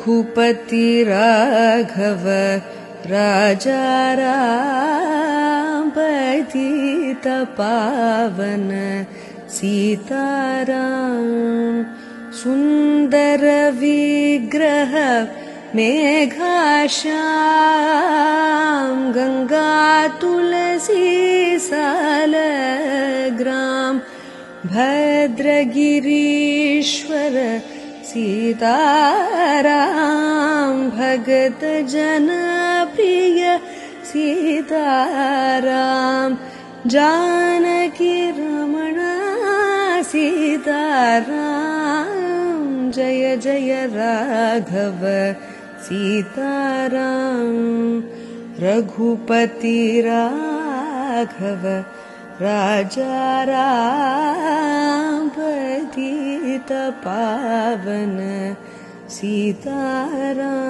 रघुपति राघव राजा राम पतित पावन सीताराम सुंदर विग्रह मेघाश्याम गंगा तुलसी सालग्राम भद्रगिरीश्वर सीताराम भगत जन प्रिय सीताराम जानकी रमण सीताराम जय जय राघव सीताराम रघुपति राघव राजा राम पतित पावन सीताराम।